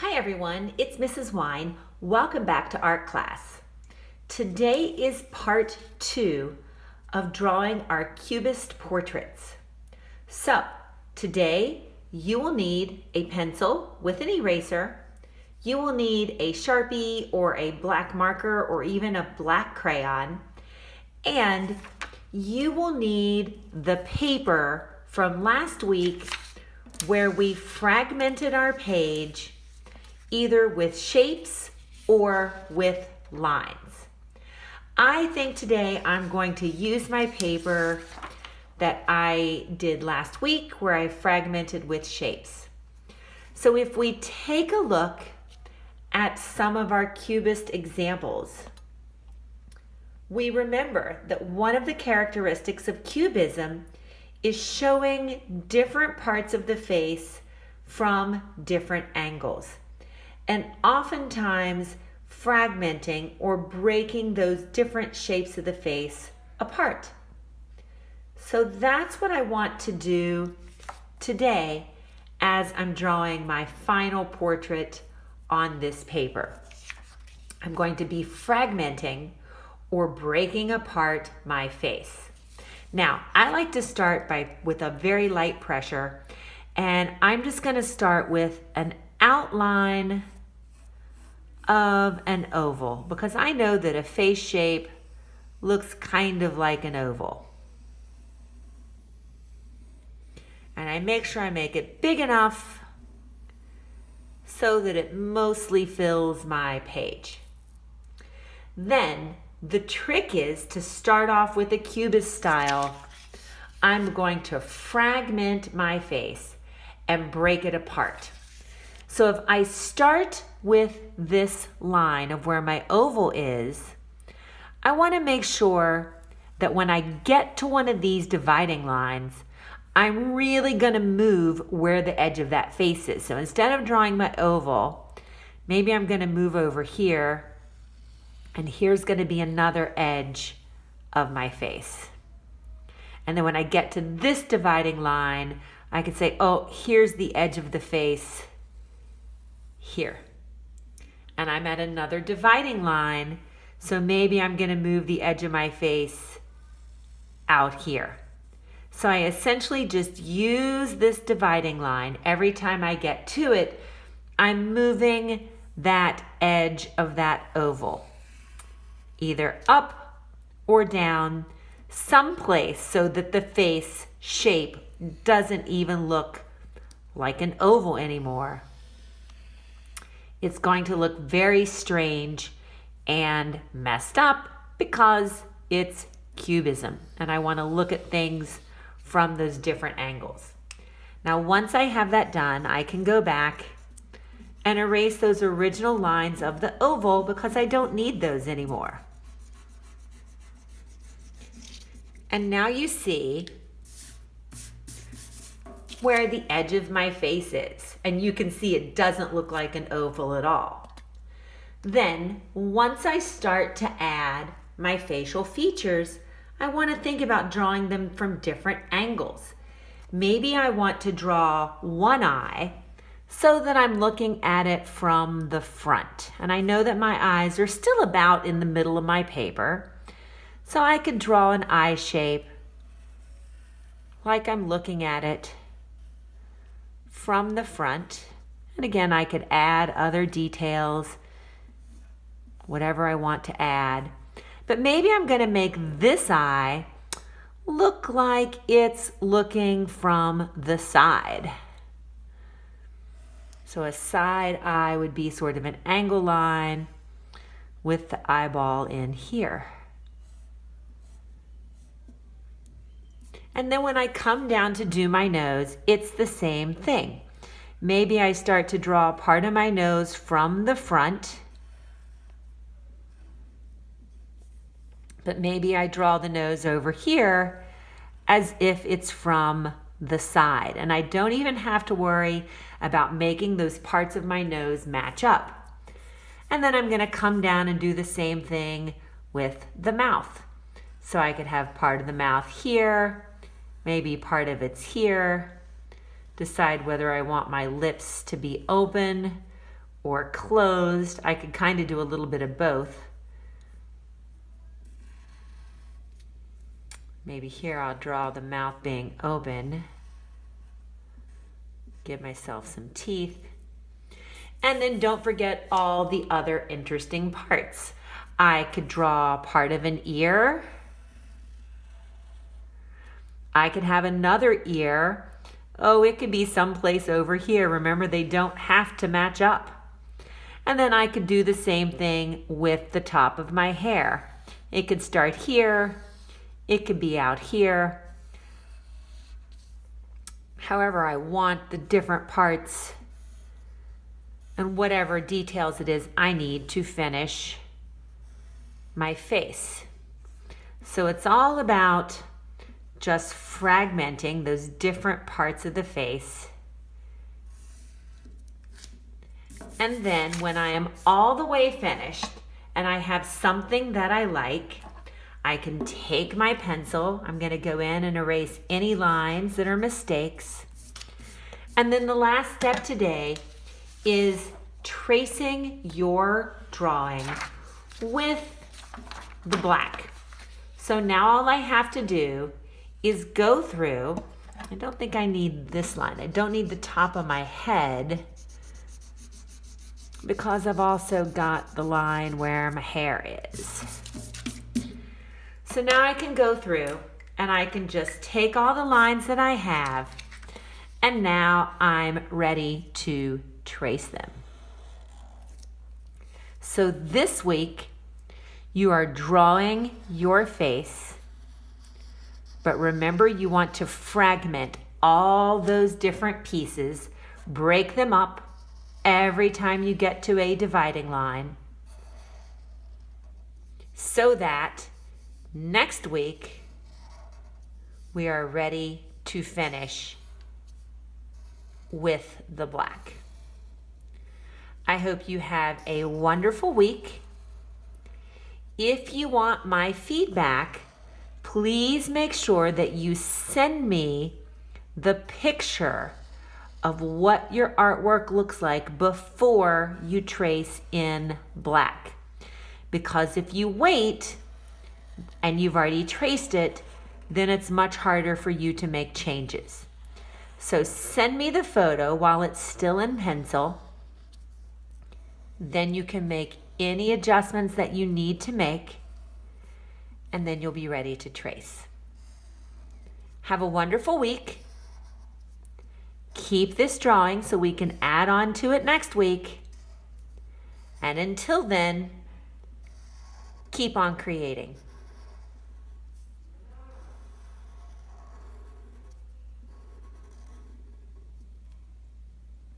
Hi everyone, it's Mrs. Wine. Welcome back to art class. Today is part 2 of drawing our Cubist portraits. So today you will need a pencil with an eraser. You will need a Sharpie or a black marker or even a black crayon. And you will need the paper from last week where we fragmented our page either with shapes or with lines. I think today I'm going to use my paper that I did last week where I fragmented with shapes. So if we take a look at some of our Cubist examples, we remember that one of the characteristics of Cubism is showing different parts of the face from different angles. And oftentimes fragmenting or breaking those different shapes of the face apart. So that's what I want to do today as I'm drawing my final portrait on this paper. I'm going to be fragmenting or breaking apart my face. Now, I like to start with a very light pressure, and I'm just going to start with an outline of an oval because I know that a face shape looks kind of like an oval. And I make sure I make it big enough so that it mostly fills my page. Then the trick is to start off with a Cubist style. I'm going to fragment my face and break it apart. So if I start with this line of where my oval is, I want to make sure that when I get to one of these dividing lines, I'm really going to move where the edge of that face is. So instead of drawing my oval, maybe I'm going to move over here, and here's going to be another edge of my face. And then when I get to this dividing line, I can say, oh, here's the edge of the face here. And I'm at another dividing line, so maybe I'm going to move the edge of my face out here. So I essentially just use this dividing line. Every time I get to it, I'm moving that edge of that oval, either up or down, someplace so that the face shape doesn't even look like an oval anymore. It's going to look very strange and messed up because it's Cubism, and I want to look at things from those different angles. Now, once I have that done, I can go back and erase those original lines of the oval because I don't need those anymore. And now you see where the edge of my face is. And you can see it doesn't look like an oval at all. Then, once I start to add my facial features, I want to think about drawing them from different angles. Maybe I want to draw one eye so that I'm looking at it from the front. And I know that my eyes are still about in the middle of my paper. So I could draw an eye shape like I'm looking at it from the front. And again, I could add other details, whatever I want to add. But maybe I'm going to make this eye look like it's looking from the side. So a side eye would be sort of an angle line with the eyeball in here. And then when I come down to do my nose, it's the same thing. Maybe I start to draw part of my nose from the front, but maybe I draw the nose over here as if it's from the side. And I don't even have to worry about making those parts of my nose match up. And then I'm going to come down and do the same thing with the mouth. So I could have part of the mouth here, maybe part of it's here. Decide whether I want my lips to be open or closed. I could kind of do a little bit of both. Maybe here I'll draw the mouth being open. Give myself some teeth. And then don't forget all the other interesting parts. I could draw part of an ear. I could have another ear. Oh, it could be someplace over here. Remember, they don't have to match up. And then I could do the same thing with the top of my hair. It could start here. It could be out here. However I want the different parts and whatever details it is I need to finish my face. So it's all about just fragmenting those different parts of the face. And then when I am all the way finished and I have something that I like, I can take my pencil. I'm going to go in and erase any lines that are mistakes. And then the last step today is tracing your drawing with the black. So now all I have to do is go through. I don't think I need this line. I don't need the top of my head because I've also got the line where my hair is. So now I can go through and I can just take all the lines that I have, and now I'm ready to trace them. So this week you are drawing your face, but remember you want to fragment all those different pieces, break them up every time you get to a dividing line, so that next week, we are ready to finish with the black. I hope you have a wonderful week. If you want my feedback, please make sure that you send me the picture of what your artwork looks like before you trace in black. Because if you wait, and you've already traced it, then it's much harder for you to make changes. So send me the photo while it's still in pencil. Then you can make any adjustments that you need to make, and then you'll be ready to trace. Have a wonderful week. Keep this drawing so we can add on to it next week. And until then, keep on creating.